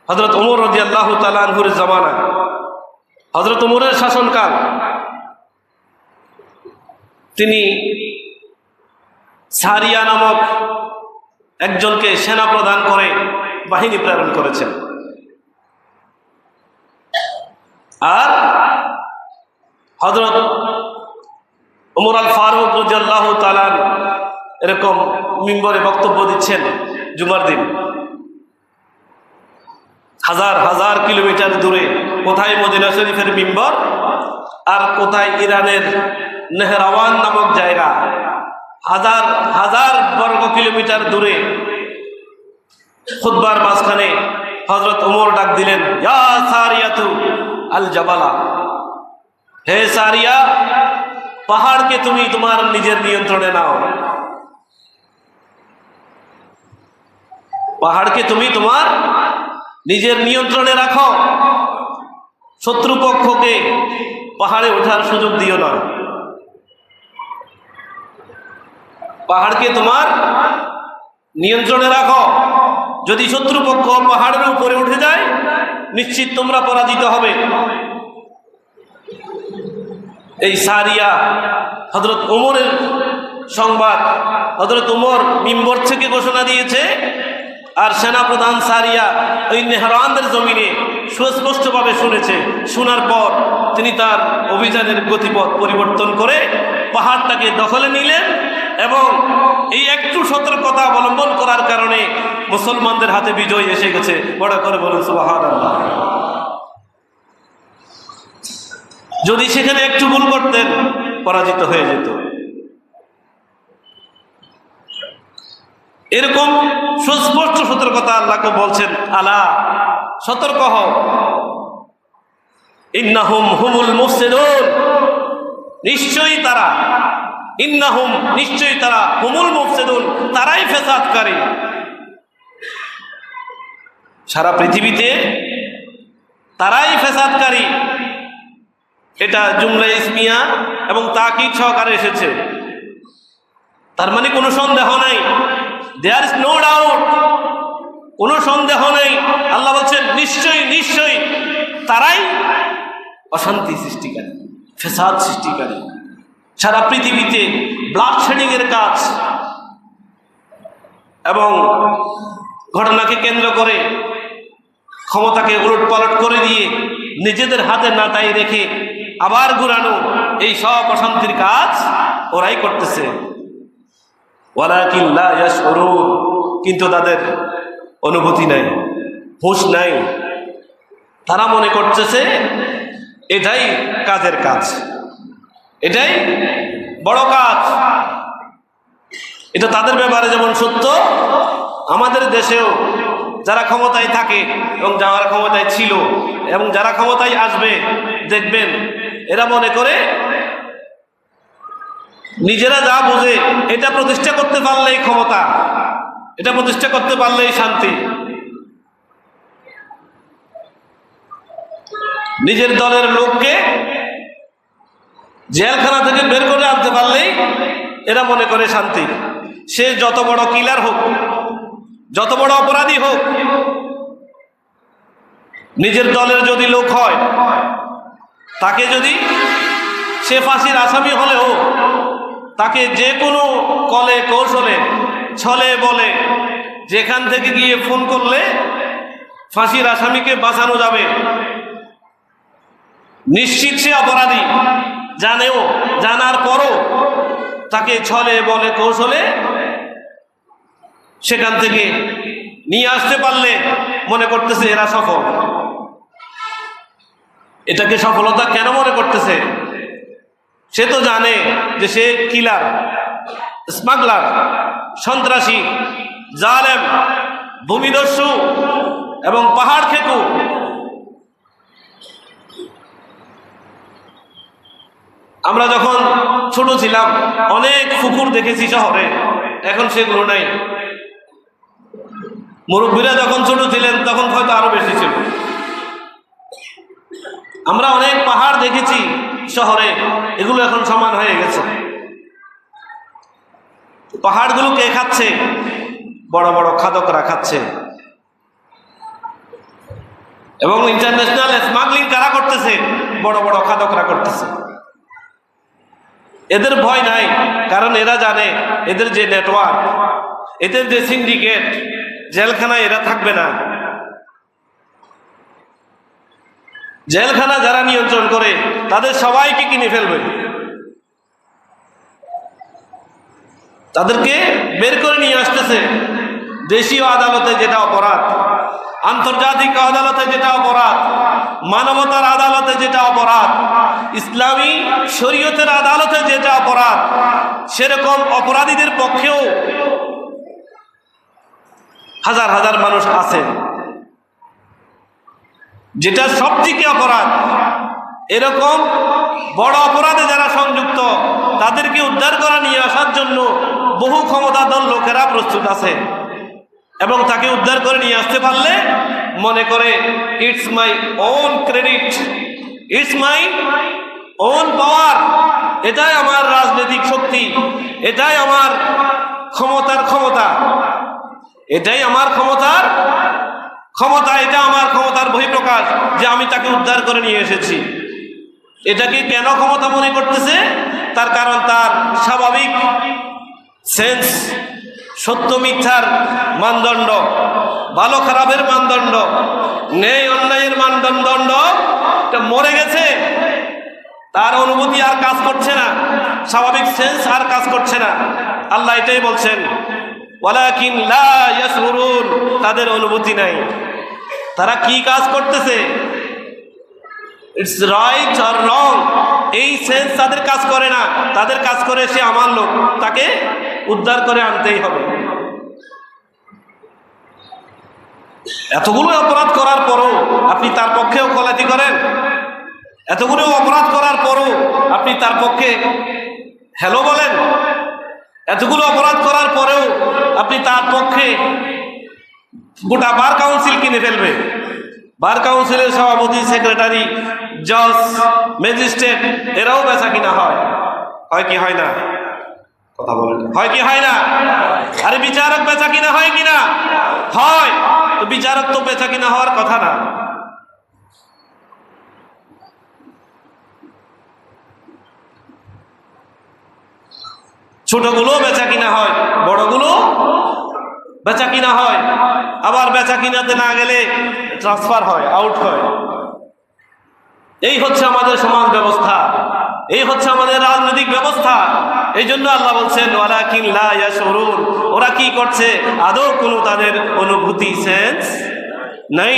হযরত ওমর রাদিয়াল্লাহু তাআলা আনহুর জামানা, হযরত ওমরের শাসনকাল, তিনি সারিয়া নামক একজনকে সেনা প্রদান করে বাহিনী প্রেরণ করেছেন। আর হযরত ওমর আল ফারুক রাদিয়াল্লাহু তাআলা এরকম মিম্বরে বক্তব্য দিচ্ছেন জুমার দিন, হাজার হাজার কিলোমিটার দূরে, কোথায় মদিনা শরীফের মিম্বর আর কোথায় ইরানের নেহরাওয়ান নামক জায়গা, হাজার হাজার বর্গ কিলোমিটার দূরে। খুতবার মাঝখানে হযরত ওমর ডাক দিলেন, ইয়া সারিয়াতু আল জাবালা, হে সারিয়া, পাহাড়কে তুমি তোমার নিজের নিয়ন্ত্রণে নাও, পাহাড়কে তুমি তোমার নিজের নিয়ন্ত্রণে রাখো, শত্রুপক্ষকে পাহাড়ে ওঠার সুযোগ দিও না, পাহাড়কে তোমার নিয়ন্ত্রণে রাখো। যদি শত্রুপক্ষ পাহাড়ের উপরে উঠে যায়, নিশ্চিত তোমরা পরাজিত হবে। এই সারিয়া হযরত ওমরের সংবাদ, হযরত ওমর মিম্বর থেকে ঘোষণা দিয়েছে, আর সেনাপ্রধান সারিয়া ওই নেহরাওয়ানদের জমিনে সুস্পষ্টভাবে শুনেছে। শোনার পর তিনি তার অভিযানের গতিপথ পরিবর্তন করে পাহাড়টাকে দখলে নিলেন, এবং এই একটু সতর্কতা অবলম্বন করার কারণে মুসলমানদের হাতে বিজয় এসে গেছে। বড় করে বলুন সুবহানাল্লাহ। যদি সেখানে একটু ভুল করতেন, পরাজিত হয়ে যেত। এরকম সুস্পষ্ট সতর্কতা আল্লাহকে বলছেন, আলা, সতর্ক হও, ইন্নাহুম হুমুল মুফসিদুন, নিশ্চয়ই তারা, ইন্নাহুম, নিশ্চয়ই তারা, হুমুল মুফসিদুন, তারাই ফেসাদকারী। সারা পৃথিবীতে তারাই ফেসাদকারী, এটা জুমলা ইসমিয়া এবং তাকিদ সহকারে এসেছে। তার মানে কোনো সন্দেহ নাই, দেয়ার ইজ নো ডাউট, কোনো সন্দেহ নেই। আল্লাহ বলছেন নিশ্চয়ই নিশ্চয়ই তারাই অশান্তি সৃষ্টিকারী, ফেসাদ সৃষ্টিকারী। সারা পৃথিবীতে ব্লাড শেডিং এর কাজ এবং ঘটনাকে কেন্দ্র করে ক্ষমতাকে উলটপালট করে দিয়ে নিজেদের হাতে নাটাই রেখে আবার ঘুরানো, এই সব অশান্তির কাজ ওরাই করতেছে। ওয়ালাকিন লা ইয়াশউরুন, কিন্তু তাদের অনুভূতি নাই, হুঁশ নাই। তারা মনে করতেছে এটাই কাজের কাজ, এটাই বড় কাজ। এটা তাদের ব্যাপারে যেমন সত্য, আমাদের দেশেও যারা ক্ষমতায় থাকে এবং যারা ক্ষমতায় ছিল এবং যারা ক্ষমতায় আসবে, দেখবেন এরা মনে করে নিজেরা যা বোঝে এটা প্রতিষ্ঠা করতে পারলেই ক্ষমতা, এটা প্রতিষ্ঠা করতে পারলেই শান্তি, নিজের দলের লোককে জেলখানা থেকে বের করে আনতে পারলেই এরা মনে করে শান্তি। সে যত বড় কিলার হোক, যত বড় অপরাধী হোক, নিজের দলের যদি লোক হয়, তাকে যদি সে ফাঁসির আসামি হলেও তাকে যে কোনো কলে কৌশলে ছলে বলে যেখান থেকে গিয়ে ফোন করলে ফাঁসির আসামিকে বাঁচানো যাবে, নিশ্চিত সে অপরাধী, জানেও, জানার পরও তাকে ছলে বলে কৌশলে সেখান থেকে নিয়ে আসতে পারলে মনে করতেছে এরা সফল। এটাকে সফলতা কেন মনে করতেছে? সে তো জানে যে সে কিলার, স্মাগলার, সন্ত্রাসী, জালেম, ভূমিদস্যু এবং পাহাড় খেকু। আমরা যখন ছোট ছিলাম অনেক পুকুর দেখেছি শহরে, এখন সেগুলো নাই। মুরব্বীরা যখন ছোট ছিলেন তখন হয়তো আরো বেশি ছিল। আমরা অনেক পাহাড় দেখেছি শহরে, এগুলো এখন সমান হয়ে গেছে। পাহাড়গুলো কে খাচ্ছে? বড় বড় খাদকরা খাচ্ছে। এবং ইন্টারন্যাশনাল স্মাগলিং কারা করতেছে? বড় বড় খাদকরা করতেছে। এদের ভয় নাই, কারণ এরা জানে এদের যে নেটওয়ার্ক, এদের যে সিন্ডিকেট, জেলখানায় এরা থাকবে না। জেলখানা যারা নিয়ন্ত্রণ করে তাদের সবাইকে কিনে ফেলবে, তাদেরকে বের করে নিয়ে আসতেছে। দেশীয় আদালতে যেটা অপরাধ, আন্তর্জাতিক আদালতে যেটা অপরাধ, মানবতার আদালতে যেটা অপরাধ, ইসলামী শরীয়তের আদালতে যেটা অপরাধ, সেরকম অপরাধীদের পক্ষেও হাজার হাজার মানুষ আছে। যেটা সবথেকে অপরাধ, এরকম বড় অপরাধে যারা সংযুক্ত তাদেরকে উদ্ধার করা নিয়ে আসার জন্য বহু ক্ষমতাধর লোকেরা প্রস্তুত আছে। এবং তাকে উদ্ধার করে নিয়ে আসতে পারলে মনে করে it's my own credit, it's my own power, এটাই আমার রাজনৈতিক শক্তি, এটাই আমার ক্ষমতার ক্ষমতা, এটাই আমার ক্ষমতার ক্ষমতা, এটা আমার ক্ষমতার বহিঃপ্রকাশ যে আমি তাকে উদ্ধার করে নিয়ে এসেছি। এটাকে কেন ক্ষমতা মনে করতেছে? তার কারণ তার স্বাভাবিক সেন্স, সত্য মিথ্যার মানদণ্ড, ভালো খারাপের মানদণ্ড, ন্যায় অন্যায়ের মানদণ্ড মরে গেছে। তার অনুভূতি আর কাজ করছে না, স্বাভাবিক সেন্স আর কাজ করছে না। আল্লাহ এটাই বলছেন, ওয়ালাকিন লা ইয়াশউরুন, তাদের অনুভূতি নাই। তারা কি কাজ করতেছে, ইটস রাইট অর রং, এই সেন্স তাদের কাজ করে না। তাদের কাজ করে সে আমার লোক, তাকে উদ্ধার করে আনতেই হবে। এতগুলো অপরাধ করার পরও আপনি তার পক্ষে ওকালতি করেন, এতগুলো অপরাধ করার পরও আপনি তার পক্ষে হ্যালো বলেন, এতগুলো অপরাধ করার পরেও আপনি তার পক্ষে গোটা বার কাউন্সিল কিনে ফেলবে। বার কাউন্সিলের সভাপতি, সেক্রেটারি, জজ, ম্যাজিস্ট্রেট এরাও বেচা কিনা হয়, হয় কি হয় না? কথা বলেন, হয় কি হয় না? আরে বিচারক বেচা কিনা হয় কিনা? হয়। তো বিচারক তো বেচা কিনা হওয়ার কথা না। ছোটগুলো বেচা কিনা হয়, বড়গুলো বেচা কিনা হয়। আবার বেচা কিনাতে না গেলে ট্রান্সফার হয়, আউট হয়। এই হচ্ছে আমাদের সমাজ ব্যবস্থা, এই হচ্ছে আমাদের রাজনৈতিক ব্যবস্থা। এই জন্য আল্লাহ বলছেন ওয়ালাকিন লা ইয়াশউরুন, ওরা কি করছে? আদৌ কোনো তাদের অনুভূতি, সেন্স নাই।